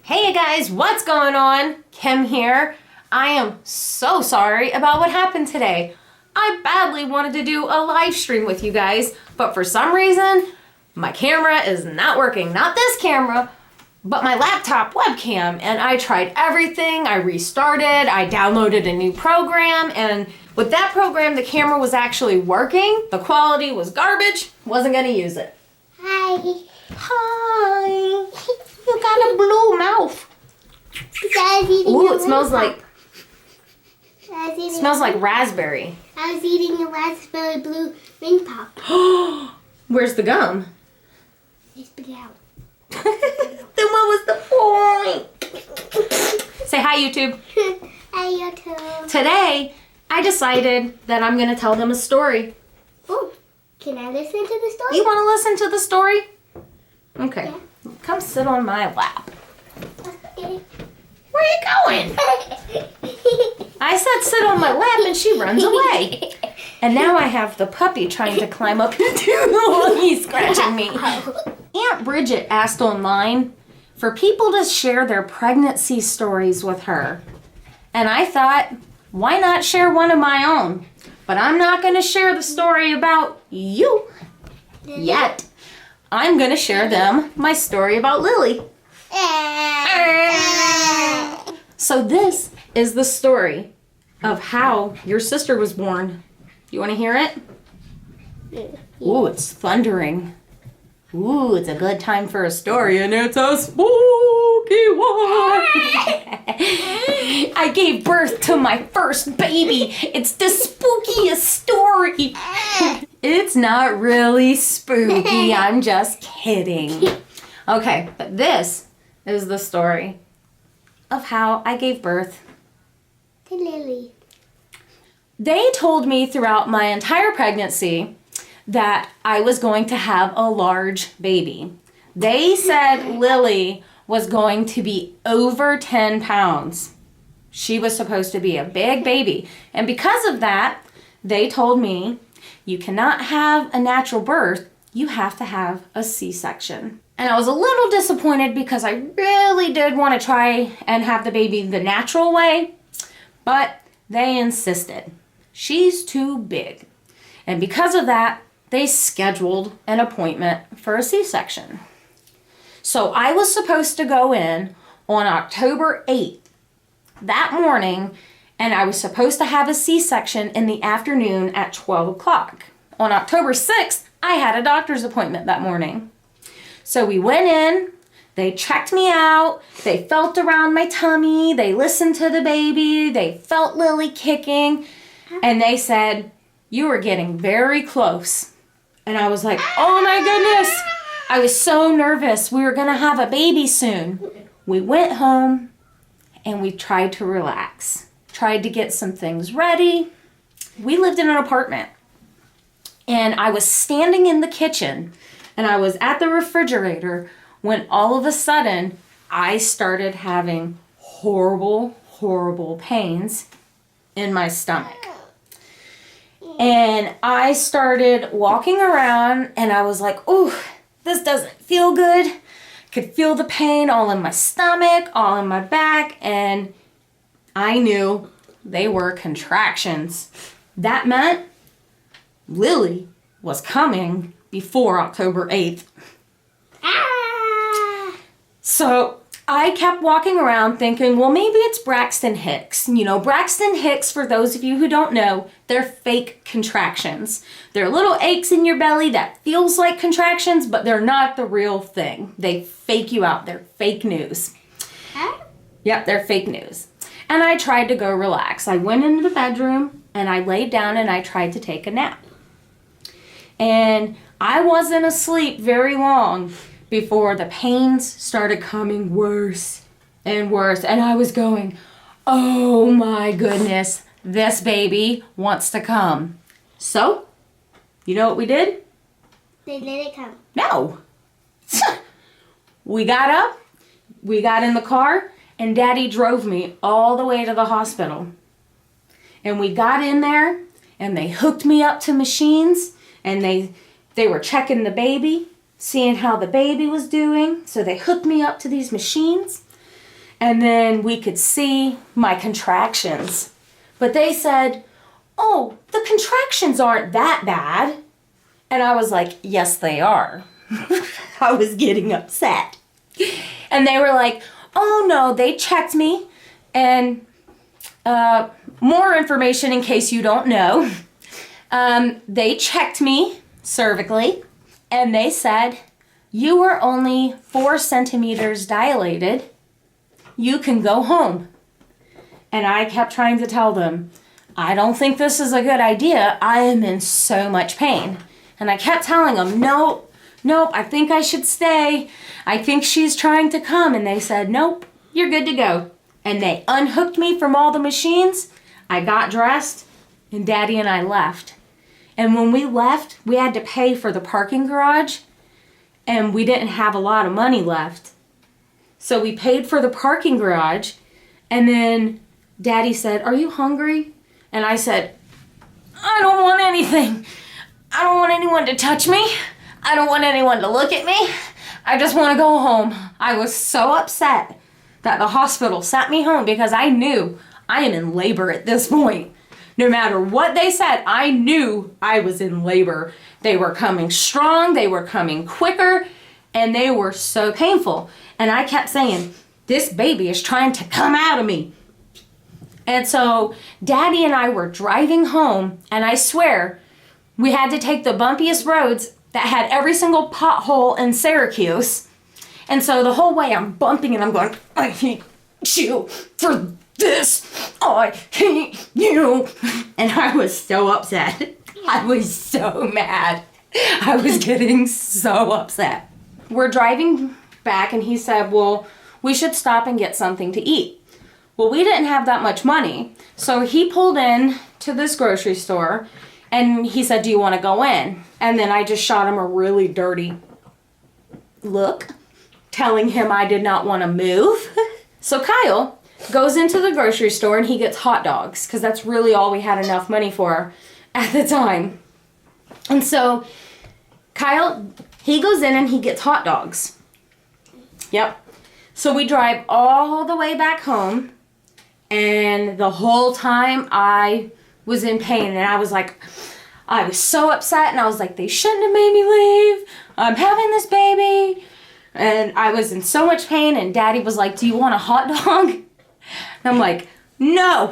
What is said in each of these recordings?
Hey guys, what's going on? Kim here. I am so sorry about what happened today. I badly wanted to do a live stream with you guys, but for some reason, my camera is not working. Not this camera, but my laptop webcam. And I tried everything. I restarted, I downloaded a new program, and with that program, the camera was actually working. The quality was garbage. Wasn't gonna use it. Hi. Hi. You got a blue mouth. Ooh, it smells like raspberry. I was eating a raspberry blue ring pop. Where's the gum? I spit it out. Then what was the point? Say hi, YouTube. Hi, YouTube. Today, I decided that I'm going to tell them a story. Oh, can I listen to the story? You want to listen to the story? Okay. Yeah. Come sit on my lap. Okay. Where are you going? I said sit on my lap and she runs away. And now I have the puppy trying to climb up into he's scratching me. Aunt Bridget asked online for people to share their pregnancy stories with her. And I thought, why not share one of my own? But I'm not going to share the story about you yet. I'm going to share them my story about Lily. So this is the story of how your sister was born. You want to hear it? Ooh, it's thundering. Ooh, it's a good time for a story, and it's a spooky one. I gave birth to my first baby. It's the spookiest story. It's not really spooky. I'm just kidding. Okay, but this is the story of how I gave birth To Lily. They told me throughout my entire pregnancy that I was going to have a large baby. They said Lily was going to be over 10 pounds. She was supposed to be a big baby. And because of that, they told me, you cannot have a natural birth, you have to have a C-section. And I was a little disappointed because I really did want to try and have the baby the natural way, but they insisted. She's too big. And because of that, they scheduled an appointment for a C-section. So I was supposed to go in on October 8th that morning, and I was supposed to have a C-section in the afternoon at 12 o'clock. On October 6th, I had a doctor's appointment that morning. So we went in, they checked me out, they felt around my tummy, they listened to the baby, they felt Lily kicking, and they said, you are getting very close. And I was like, oh my goodness. I was so nervous. We were going to have a baby soon. We went home and we tried to relax. Tried to get some things ready. We lived in an apartment. And I was standing in the kitchen and I was at the refrigerator when all of a sudden I started having horrible, horrible pains in my stomach. And I started walking around and I was like, ooh, this doesn't feel good. Could feel the pain all in my stomach, all in my back, and I knew they were contractions. That meant Lily was coming before October 8th. So I kept walking around thinking, well, maybe it's Braxton Hicks. You know, Braxton Hicks, for those of you who don't know, they're fake contractions. They're little aches in your belly that feels like contractions, but they're not the real thing. They fake you out. They're fake news. Huh? Yep, they're fake news. And I tried to go relax. I went into the bedroom and I laid down and I tried to take a nap. And I wasn't asleep very long before the pains started coming worse and worse. And I was going, oh my goodness, this baby wants to come. So, you know what we did? They let it come. No. We got up, we got in the car, and Daddy drove me all the way to the hospital. And we got in there, and they hooked me up to machines, and they were checking the baby, seeing how the baby was doing. So they hooked me up to these machines. And then we could see my contractions. But they said, oh, the contractions aren't that bad. And I was like, yes, they are. I was getting upset. And they were like, oh no, they checked me. And more information in case you don't know. They checked me cervically, and they said, you were only 4 centimeters dilated. You can go home. And I kept trying to tell them, I don't think this is a good idea. I am in so much pain. And I kept telling them, nope, I think I should stay. I think she's trying to come. And they said, nope, you're good to go. And they unhooked me from all the machines. I got dressed, and Daddy and I left. And when we left, we had to pay for the parking garage, and we didn't have a lot of money left. So we paid for the parking garage, and then Daddy said, are you hungry? And I said, I don't want anything. I don't want anyone to touch me. I don't want anyone to look at me. I just want to go home. I was so upset that the hospital sent me home because I knew I am in labor at this point. No matter what they said, I knew I was in labor. They were coming strong, they were coming quicker, and they were so painful. And I kept saying, this baby is trying to come out of me. And so Daddy and I were driving home, and I swear, we had to take the bumpiest roads that had every single pothole in Syracuse. And so the whole way I'm bumping and I'm going, I hate you for this. I hate you. And I was so upset. I was so mad. I was getting so upset. We're driving back and he said, well, we should stop and get something to eat. Well, we didn't have that much money. So he pulled in to this grocery store and he said, do you want to go in? And then I just shot him a really dirty look, telling him I did not want to move. So Kyle goes into the grocery store and he gets hot dogs because that's really all we had enough money for at the time. And so Kyle, he goes in and he gets hot dogs. Yep. So we drive all the way back home, and the whole time I was in pain, and I was so upset, and I was like, they shouldn't have made me leave. I'm having this baby. And I was in so much pain, and Daddy was like, do you want a hot dog? And I'm like, no,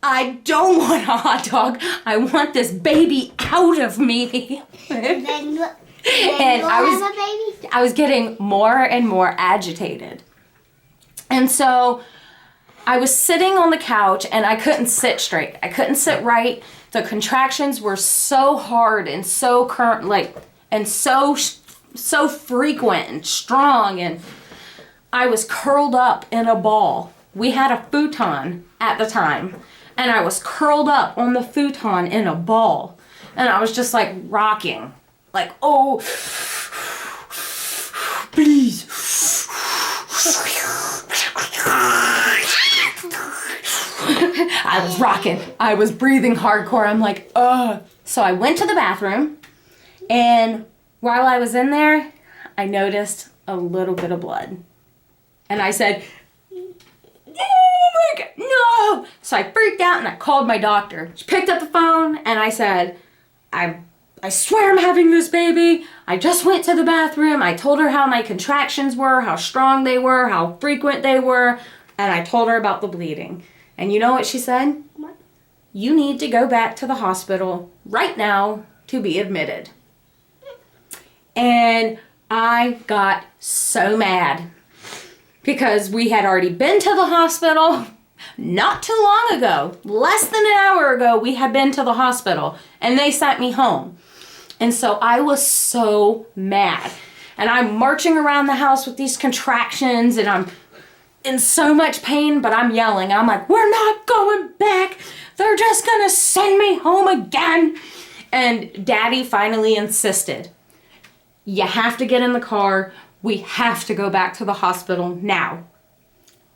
I don't want a hot dog. I want this baby out of me. Then And I was getting more and more agitated. And so I was sitting on the couch and I couldn't sit straight. I couldn't sit right. The contractions were so hard and so so frequent and strong, and I was curled up in a ball. We had a futon at the time, and I was curled up on the futon in a ball, and I was just like rocking, like, oh, please. I was rocking. I was breathing hardcore. I'm like, ugh. So I went to the bathroom, and while I was in there, I noticed a little bit of blood. And I said, oh my God, no! So I freaked out and I called my doctor. She picked up the phone and I said, I swear I'm having this baby. I just went to the bathroom. I told her how my contractions were, how strong they were, how frequent they were. And I told her about the bleeding. And you know what she said? What? You need to go back to the hospital right now to be admitted. And I got so mad because we had already been to the hospital not too long ago. Less than an hour ago, we had been to the hospital and they sent me home. And so I was so mad. And I'm marching around the house with these contractions and I'm in so much pain, but I'm yelling. I'm like, we're not going back. They're just gonna send me home again. And Daddy finally insisted. You have to get in the car. We have to go back to the hospital now.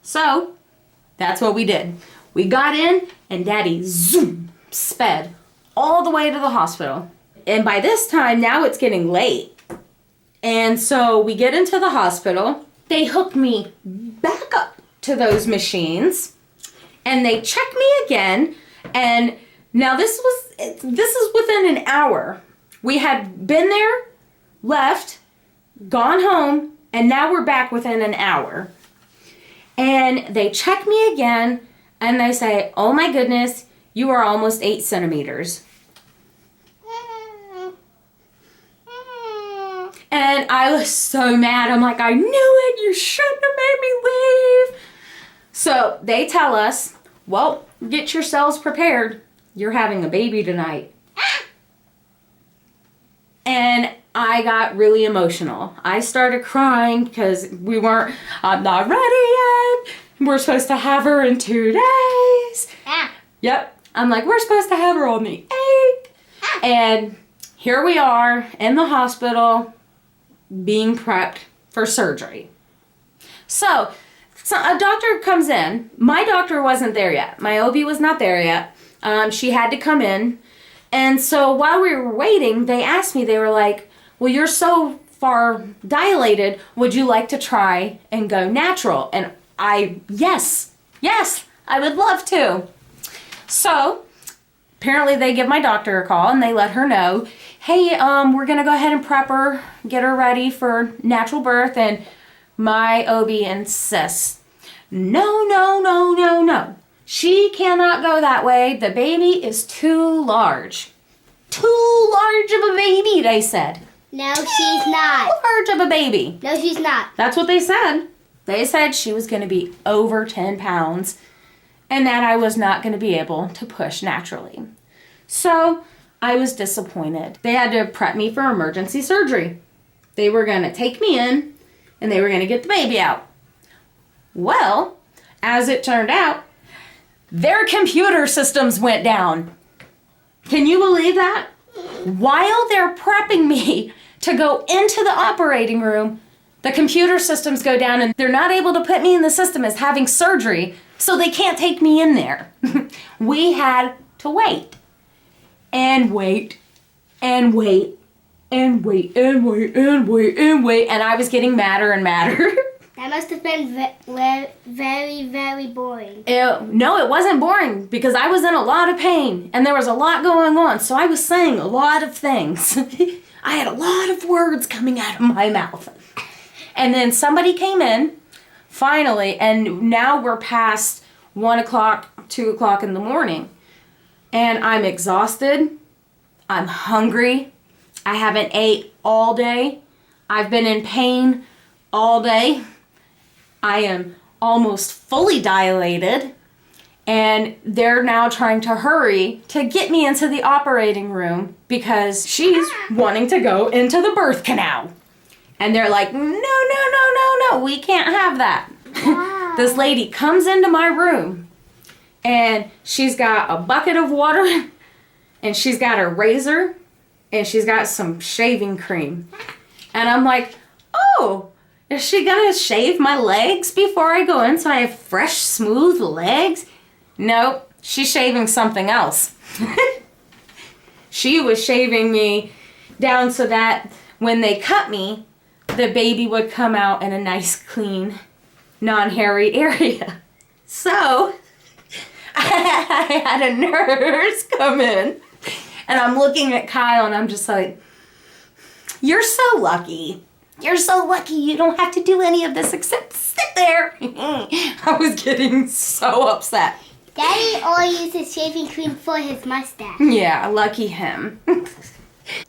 So that's what we did. We got in and Daddy zoom sped all the way to the hospital. And by this time, now it's getting late. And so we get into the hospital. They hooked me back up to those machines and they check me again. And now this is within an hour. We had been there, left, gone home, and now we're back within an hour. And they check me again and they say, oh my goodness, you are almost 8 centimeters. And I was so mad. I'm like, I knew it. You shouldn't have made me leave. So they tell us, well, get yourselves prepared. You're having a baby tonight. And I got really emotional. I started crying because I'm not ready yet. We're supposed to have her in 2 days. Yep. I'm like, we're supposed to have her on the 8th. And here we are in the hospital being prepped for surgery. So a doctor comes in. My doctor wasn't there yet. My OB was not there yet. She had to come in. And so while we were waiting, they asked me, they were like, well, you're so far dilated. Would you like to try and go natural? And yes, I would love to. So apparently they give my doctor a call and they let her know, hey, we're going to go ahead and prep her, get her ready for natural birth. And my OB insists, no. She cannot go that way. The baby is too large. Too large of a baby, they said. No, she's not. Too large of a baby. No, she's not. That's what they said. They said she was going to be over 10 pounds and that I was not going to be able to push naturally. So I was disappointed. They had to prep me for emergency surgery. They were going to take me in and they were going to get the baby out. Well, as it turned out, their computer systems went down. Can you believe that? While they're prepping me to go into the operating room, the computer systems go down and they're not able to put me in the system as having surgery, so they can't take me in there. We had to wait. And wait. And I was getting madder and madder. That must have been very, very boring. No, it wasn't boring because I was in a lot of pain and there was a lot going on. So I was saying a lot of things. I had a lot of words coming out of my mouth. And then somebody came in, finally, and now we're past 1 o'clock, 2 o'clock in the morning. And I'm exhausted. I'm hungry. I haven't ate all day. I've been in pain all day. I am almost fully dilated. And they're now trying to hurry to get me into the operating room because she's wanting to go into the birth canal. And they're like, no, we can't have that. Wow. This lady comes into my room and she's got a bucket of water and she's got a razor and she's got some shaving cream. And I'm like, oh, is she gonna shave my legs before I go in so I have fresh, smooth legs? Nope, she's shaving something else. She was shaving me down so that when they cut me, the baby would come out in a nice, clean, non-hairy area. So I had a nurse come in and I'm looking at Kyle and I'm just like, you're so lucky. You're so lucky you don't have to do any of this except sit there. I was getting so upset. Daddy always uses shaving cream for his mustache. Yeah, lucky him.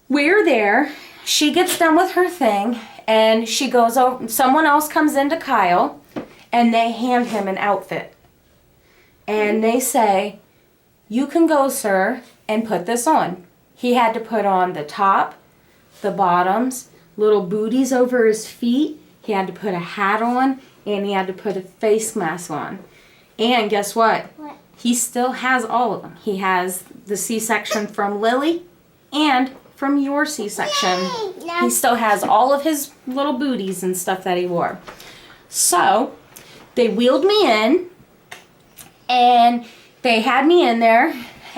We're there. She gets done with her thing and she goes over. Someone else comes into Kyle and they hand him an outfit. And they say, you can go, sir, and put this on. He had to put on the top, the bottoms, little booties over his feet. He had to put a hat on and he had to put a face mask on. And guess what? What? He still has all of them. He has the C-section from Lily and from your C-section. Yay! Now- He still has all of his little booties and stuff that he wore. So they wheeled me in and they had me in there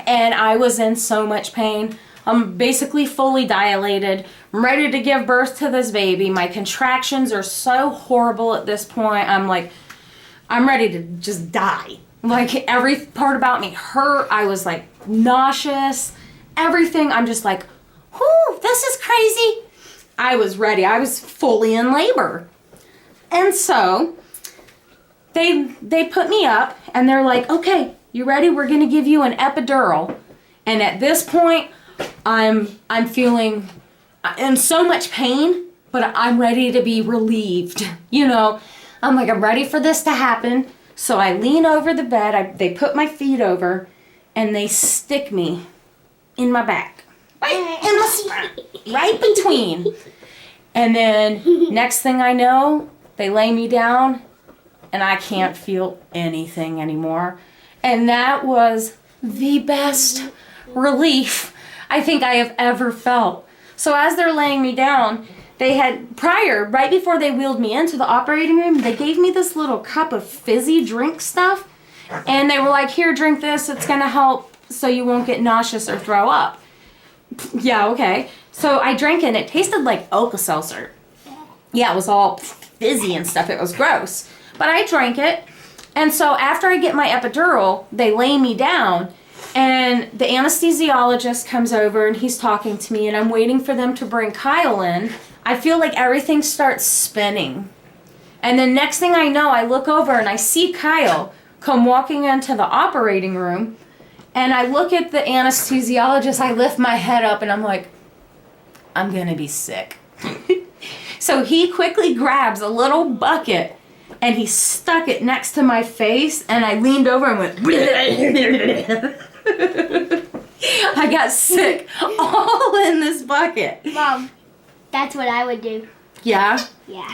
and I was in so much pain. I'm basically fully dilated. I'm ready to give birth to this baby. My contractions are so horrible at this point. I'm like, I'm ready to just die. Like every part about me hurt. I was like nauseous. Everything. I'm just like, whoo, this is crazy. I was ready. I was fully in labor. And so they put me up and they're like, okay, you ready? We're going to give you an epidural. And at this point, I'm feeling in so much pain, but I'm ready to be relieved. You know, I'm like, I'm ready for this to happen. So I lean over the bed. They put my feet over and they stick me in my back. Right in my spine. Right between. And then next thing I know, they lay me down and I can't feel anything anymore. And that was the best relief I think I have ever felt. So as they're laying me down, they had right before they wheeled me into the operating room, they gave me this little cup of fizzy drink stuff. And they were like, here, drink this. It's going to help so you won't get nauseous or throw up. Yeah, okay. So I drank it and it tasted like Alka-Seltzer. Yeah, it was all fizzy and stuff. It was gross. But I drank it. And so after I get my epidural, they lay me down. And the anesthesiologist comes over and he's talking to me. And I'm waiting for them to bring Kyle in. I feel like everything starts spinning. And then next thing I know, I look over and I see Kyle come walking into the operating room. And I look at the anesthesiologist. I lift my head up and I'm like, I'm going to be sick. So he quickly grabs a little bucket and he stuck it next to my face. And I leaned over and went, I got sick all in this bucket. Mom, that's what I would do. Yeah? Yeah.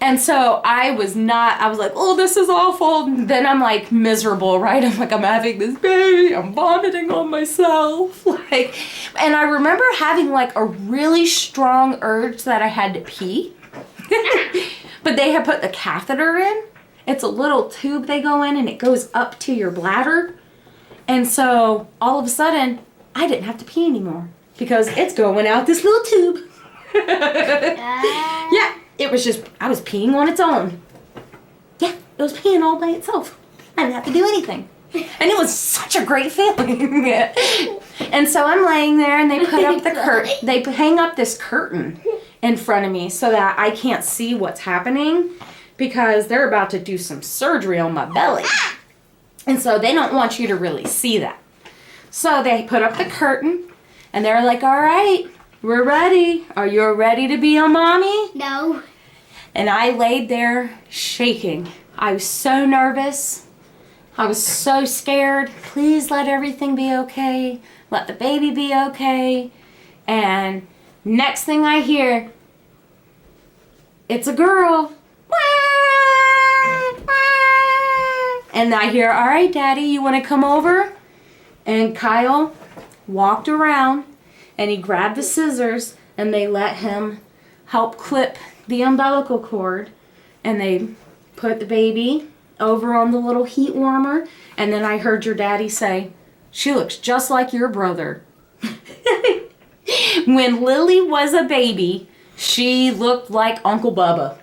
And so I was like, oh, this is awful. And then I'm like miserable, right? I'm like, I'm having this baby. I'm vomiting on myself. And I remember having like a really strong urge that I had to pee. But they had put the catheter in. It's a little tube they go in and it goes up to your bladder. And so all of a sudden, I didn't have to pee anymore because it's going out this little tube. Yeah. It was just, I was peeing on its own. Yeah, it was peeing all by itself. I didn't have to do anything. And it was such a great feeling. And so I'm laying there and they put up the curtain. They hang up this curtain in front of me so that I can't see what's happening because they're about to do some surgery on my belly. And so they don't want you to really see that. So they put up the curtain and they're like, all right, we're ready. Are you ready to be a mommy? No. And I laid there shaking. I was so nervous. I was so scared. Please let everything be okay. Let the baby be okay. And next thing I hear, it's a girl. And I hear, all right, Daddy, you want to come over? And Kyle walked around. And he grabbed the scissors and they let him help clip the umbilical cord. And they put the baby over on the little heat warmer. And then I heard your daddy say, she looks just like your brother. When Lily was a baby, she looked like Uncle Bubba.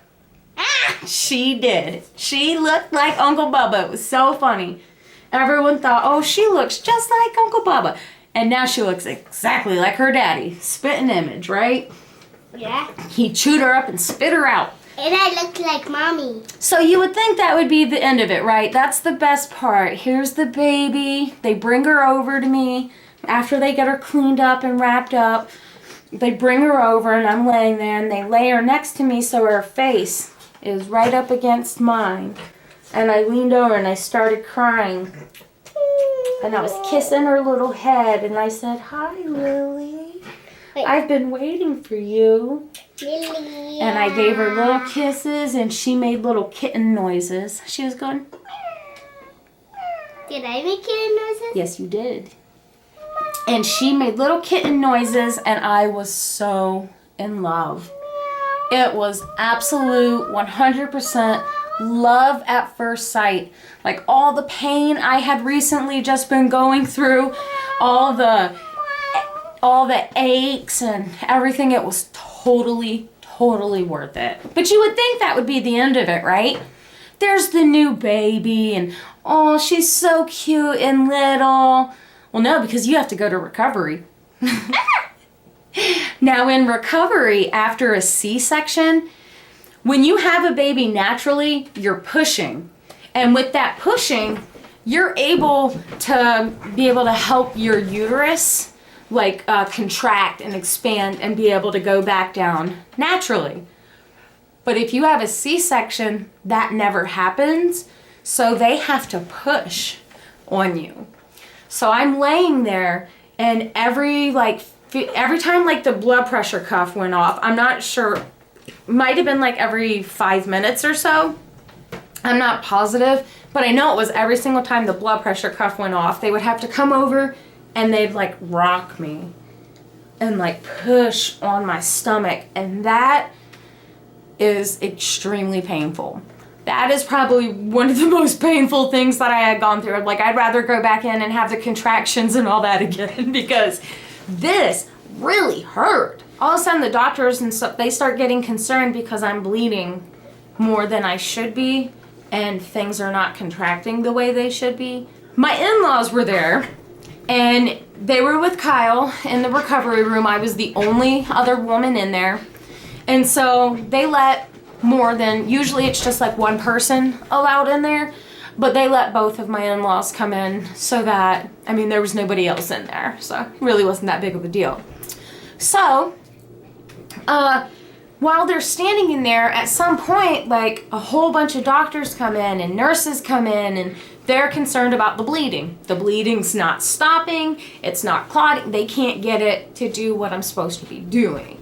She did. She looked like Uncle Bubba. It was so funny. Everyone thought, oh, she looks just like Uncle Bubba. And now she looks exactly like her daddy. Spitting image, right? Yeah. He chewed her up and spit her out. And I look like Mommy. So you would think that would be the end of it, right? That's the best part. Here's the baby. They bring her over to me. After they get her cleaned up and wrapped up, they bring her over and I'm laying there and they lay her next to me so her face is right up against mine. And I leaned over and I started crying. And I was kissing her little head and I said, hi, Lily. Wait. I've been waiting for you. Lily. And I gave her little kisses and she made little kitten noises. She was going, Did I make kitten noises? yes, you did. And she made little kitten noises and I was so in love. It was absolute 100% love at first sight. Like all the pain I had recently just been going through, all the aches and everything, it was totally worth it. But you would think that would be the end of it, right? there's the new baby, and oh, she's so cute and little. Well, no, because you have to go to recovery. Now, in recovery after a C-section, when you have a baby naturally, you're pushing. And with that pushing, you're able to help your uterus contract and expand and be able to go back down naturally. But if you have a C-section, that never happens. So they have to push on you. So I'm laying there, and every time the blood pressure cuff went off, I'm not sure, might have been every 5 minutes or so. I'm not positive, but I know it was every single time the blood pressure cuff went off, they would have to come over and they'd rock me and push on my stomach, and that is extremely painful. That is probably one of the most painful things that I had gone through. I'd rather go back in and have the contractions and all that again because this really hurt. All of a sudden the doctors and stuff, they start getting concerned because I'm bleeding more than I should be and things are not contracting the way they should be. My in-laws were there and they were with Kyle in the recovery room. I was the only other woman in there. And so they let more than, usually it's just one person allowed in there, but they let both of my in-laws come in so that, there was nobody else in there, so it really wasn't that big of a deal. So, while they're standing in there, at some point, a whole bunch of doctors come in and nurses come in and they're concerned about the bleeding. The bleeding's not stopping, it's not clotting, they can't get it to do what I'm supposed to be doing.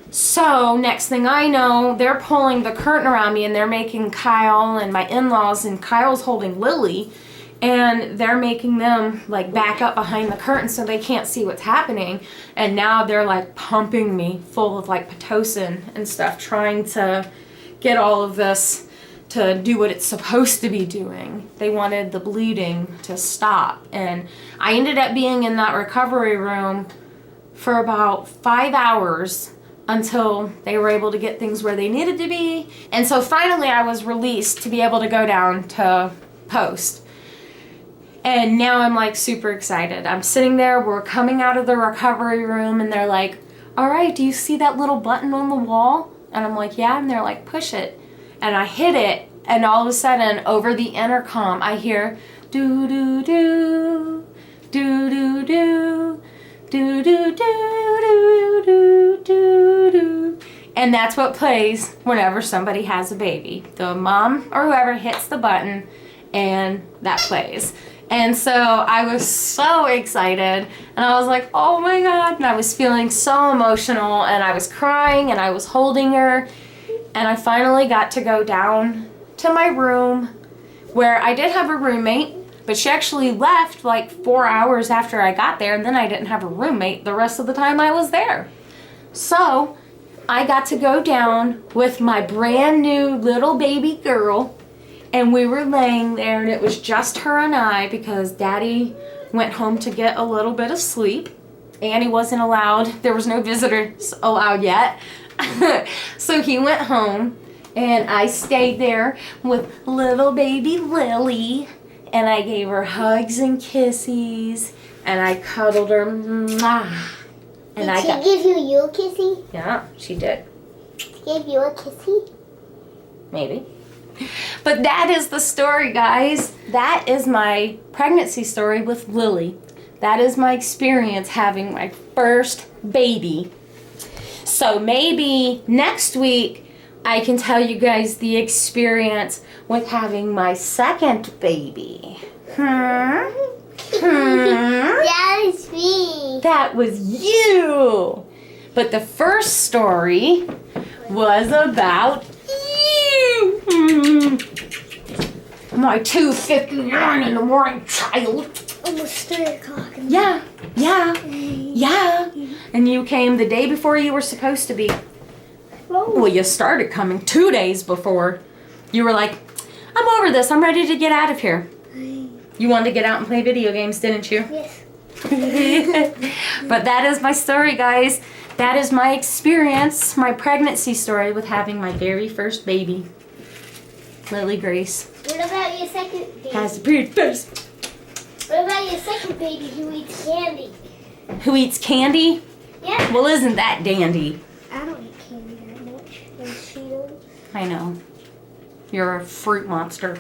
So next thing I know, they're pulling the curtain around me and they're making Kyle and my in-laws, and Kyle's holding Lily, and they're making them back up behind the curtain so they can't see what's happening. And now they're pumping me full of Pitocin and stuff, trying to get all of this to do what it's supposed to be doing. They wanted the bleeding to stop. And I ended up being in that recovery room for about 5 hours until they were able to get things where they needed to be. And so finally I was released to be able to go down to post. And now I'm super excited. I'm sitting there, we're coming out of the recovery room, and they're like, all right, do you see that little button on the wall? And I'm like, yeah. And they're like, push it. And I hit it, and all of a sudden over the intercom I hear do do do do do do do do do do do do do, and that's what plays whenever somebody has a baby. The mom or whoever hits the button and that plays. And so I was so excited and I was like, oh my God, and I was feeling so emotional and I was crying and I was holding her, and I finally got to go down to my room where I did have a roommate. But she actually left 4 hours after I got there, and then I didn't have a roommate the rest of the time I was there. So I got to go down with my brand new little baby girl, and we were laying there, and it was just her and I because Daddy went home to get a little bit of sleep. Annie wasn't allowed. There was no visitors allowed yet. So he went home, and I stayed there with little baby Lily. And I gave her hugs and kisses, and I cuddled her. Mwah. And Did she give you a kissy? Yeah, she did. She gave you a kissy? Maybe. But that is the story, guys. That is my pregnancy story with Lily. That is my experience having my first baby. So maybe next week I can tell you guys the experience with having my second baby. That was me. That was you. But the first story was about you. My 2:59 in the morning, child. Almost 3 o'clock. Yeah. And you came the day before you were supposed to be. Well, you started coming 2 days before. You were like, I'm over this. I'm ready to get out of here. You wanted to get out and play video games, didn't you? Yes. But that is my story, guys. That is my experience, my pregnancy story with having my very first baby. Lily Grace What about your second baby? has a pretty face. What about your second baby who eats candy? Who eats candy? Yeah. Well, isn't that dandy? I don't eat candy that much. And Cheetos. I know. You're a fruit monster.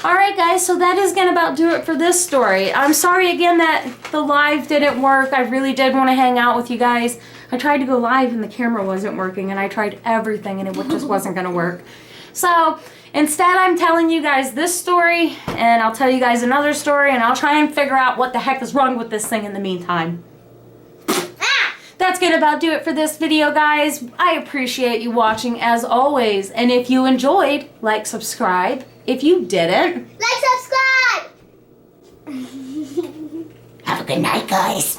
All right, guys, so that is going to about do it for this story. I'm sorry again that the live didn't work. I really did want to hang out with you guys. I tried to go live and the camera wasn't working, and I tried everything and it just wasn't going to work. So instead, I'm telling you guys this story, and I'll tell you guys another story, and I'll try and figure out what the heck is wrong with this thing in the meantime. That's going to about do it for this video, guys. I appreciate you watching as always. And if you enjoyed, like, subscribe. If you didn't, Like, subscribe! have a good night, guys.